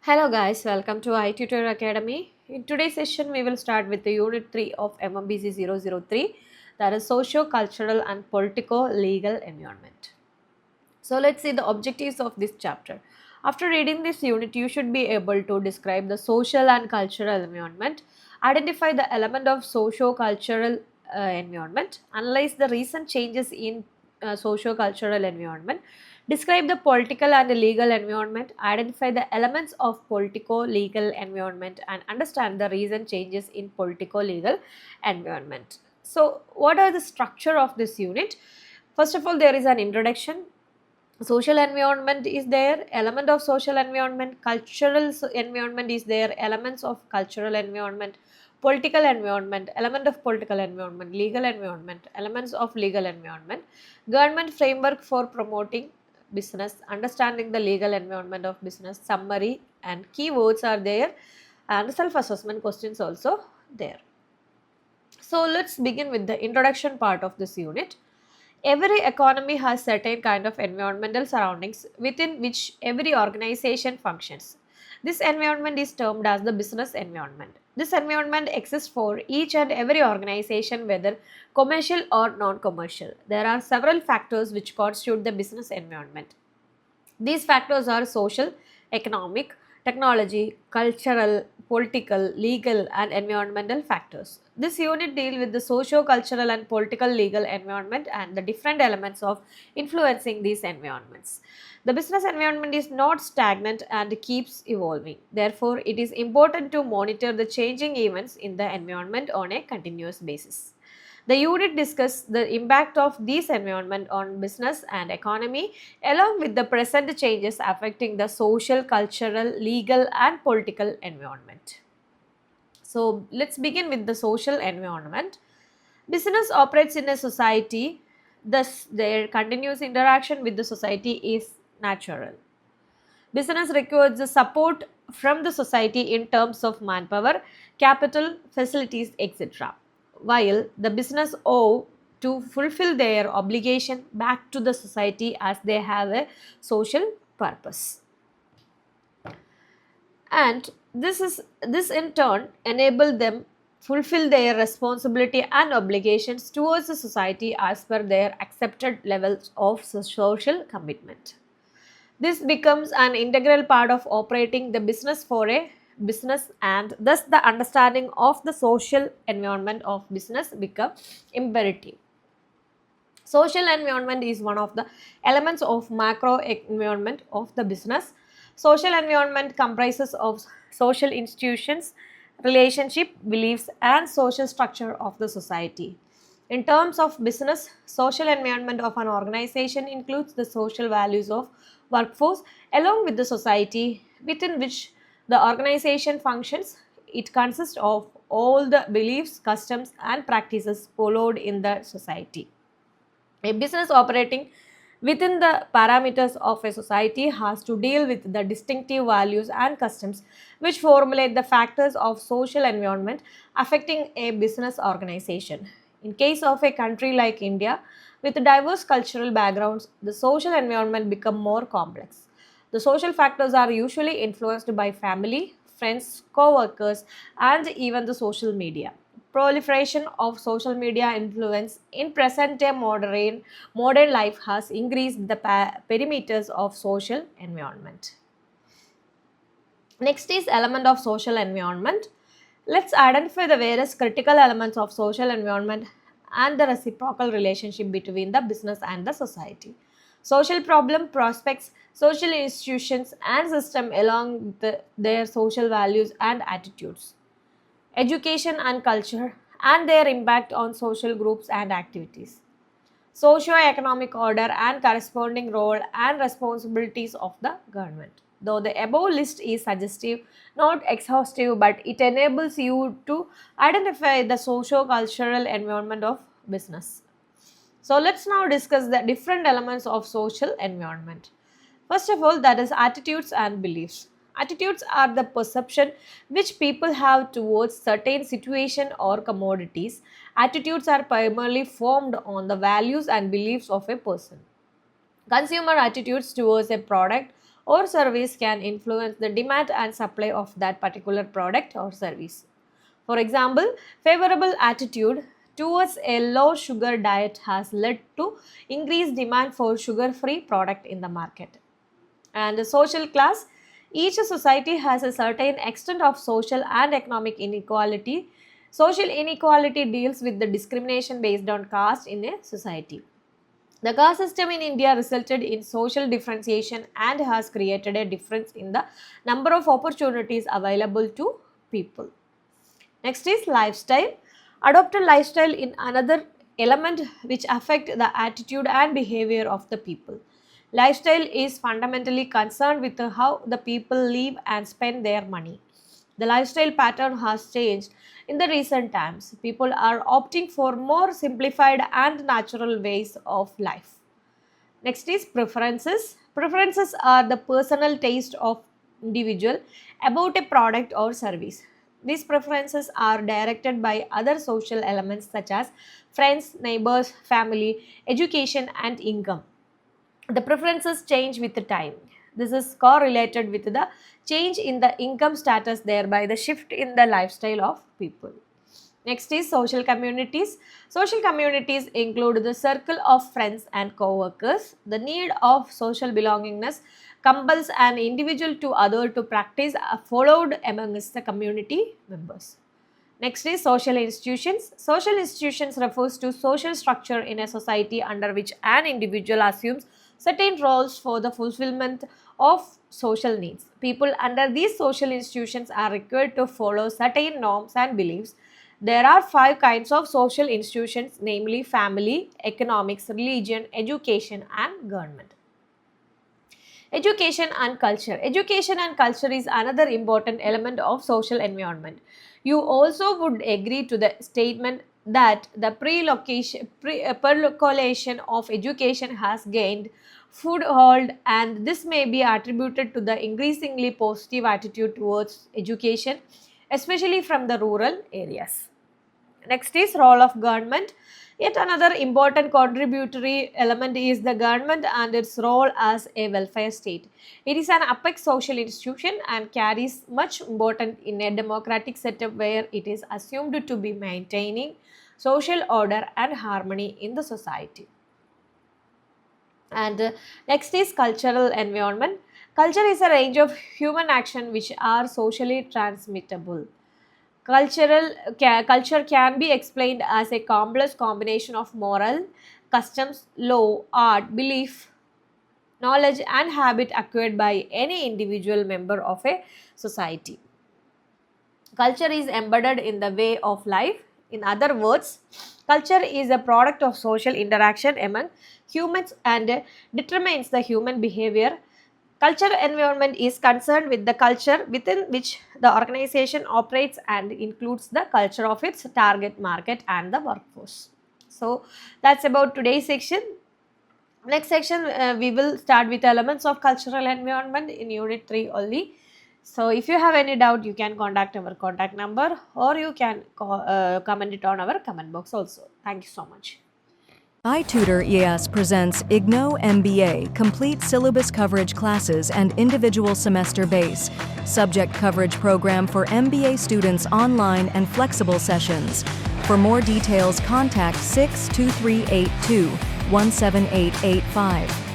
Hello guys, welcome to i-tutor Academy. In today's session, we will start with the Unit 3 of MMBC-003, that is Socio-Cultural and Politico-Legal Environment. So let's see the objectives of this chapter. After reading this unit, you should be able to describe the social and cultural environment, identify the element of socio-cultural environment, analyze the recent changes in socio-cultural environment, describe the political and the legal environment, identify the elements of politico-legal environment, and understand the recent changes in politico-legal environment. So what are the structure of this unit? First of all, there is an introduction. Social environment is there, element of social environment, cultural environment is there, elements of cultural environment, political environment, element of political environment, legal environment, elements of legal environment, government framework for promoting business, understanding the legal environment of business, summary and keywords are there, and self-assessment questions also there. So let's begin with the introduction part of this unit. Every economy has certain kind of environmental surroundings within which every organization functions. This environment is termed as the business environment. This environment exists for each and every organization, whether commercial or non-commercial. There are several factors which constitute the business environment. These factors are social, economic, technology, cultural, political, legal and environmental factors. This unit deals with the socio-cultural and political legal environment and the different elements of influencing these environments. The business environment is not stagnant and keeps evolving. Therefore, it is important to monitor the changing events in the environment on a continuous basis. The unit discusses the impact of this environment on business and economy, along with the present changes affecting the social, cultural, legal and political environment. So let's begin with the social environment. Business operates in a society, thus their continuous interaction with the society is natural. Business requires the support from the society in terms of manpower, capital, facilities, etc. While the business owe to fulfill their obligation back to the society as they have a social purpose. And this in turn enable them fulfill their responsibility and obligations towards the society as per their accepted levels of social commitment. This becomes an integral part of operating the business for a business, and thus the understanding of the social environment of business becomes imperative. Social environment is one of the elements of macro environment of the business. Social environment comprises of social institutions, relationship, beliefs and social structure of the society. In terms of business, social environment of an organization includes the social values of workforce along with the society within which the organization functions. It consists of all the beliefs, customs and practices followed in the society. A business operating within the parameters of a society has to deal with the distinctive values and customs which formulate the factors of social environment affecting a business organization. In case of a country like India, with diverse cultural backgrounds, the social environment become more complex. The social factors are usually influenced by family, friends, co-workers, and even the social media. Proliferation of social media influence in present-day modern life has increased the perimeters of social environment. Next is element of social environment. Let's identify the various critical elements of social environment and the reciprocal relationship between the business and the society. Social problem, prospects, social institutions and system along their social values and attitudes. Education and culture and their impact on social groups and activities. Socio-economic order and corresponding role and responsibilities of the government. Though the above list is suggestive, not exhaustive, but it enables you to identify the socio-cultural environment of business. So let's now discuss the different elements of social environment. First of all, that is attitudes and beliefs. Attitudes are the perception which people have towards certain situation or commodities. Attitudes are primarily formed on the values and beliefs of a person. Consumer attitudes towards a product or service can influence the demand and supply of that particular product or service. For example, favorable attitude towards a low sugar diet has led to increased demand for sugar-free product in the market. And the social class, each society has a certain extent of social and economic inequality. Social inequality deals with the discrimination based on caste in a society. The caste system in India resulted in social differentiation and has created a difference in the number of opportunities available to people. Next is lifestyle. Adopted lifestyle in another element which affect the attitude and behavior of the people. Lifestyle is fundamentally concerned with how the people live and spend their money. The lifestyle pattern has changed in the recent times. People are opting for more simplified and natural ways of life. Next is preferences. Preferences are the personal taste of individual about a product or service. These preferences are directed by other social elements such as friends, neighbors, family, education, and income. The preferences change with the time. This is correlated with the change in the income status, thereby the shift in the lifestyle of people. Next is social communities. Social communities include the circle of friends and co-workers. The need of social belongingness compels an individual to other to practice followed amongst the community members. Next is social institutions. Social institutions refers to social structure in a society under which an individual assumes certain roles for the fulfillment of social needs. People under these social institutions are required to follow certain norms and beliefs. There are 5 kinds of social institutions, namely family, economics, religion, education, and government. Education and culture. Education and culture is another important element of social environment. You also would agree to the statement that the percolation of education has gained foothold, and this may be attributed to the increasingly positive attitude towards education, especially from the rural areas. Next is role of government. Yet another important contributory element is the government and its role as a welfare state. It is an apex social institution and carries much importance in a democratic setup where it is assumed to be maintaining social order and harmony in the society. And next is cultural environment. Culture is a range of human action which are socially transmittable. Culture can be explained as a complex combination of moral, customs, law, art, belief, knowledge, and habit acquired by any individual member of a society. Culture is embedded in the way of life. In other words, culture is a product of social interaction among humans and determines the human behavior. Cultural environment is concerned with the culture within which the organization operates and includes the culture of its target market and the workforce. So that's about today's section. Next section, we will start with elements of cultural environment in unit 3 only. So if you have any doubt, you can contact our contact number or you can comment it on our comment box also. Thank you so much. i-tutor ES presents IGNOU MBA, complete syllabus coverage classes and individual semester base, subject coverage program for MBA students online and flexible sessions. For more details, contact 62382 17885.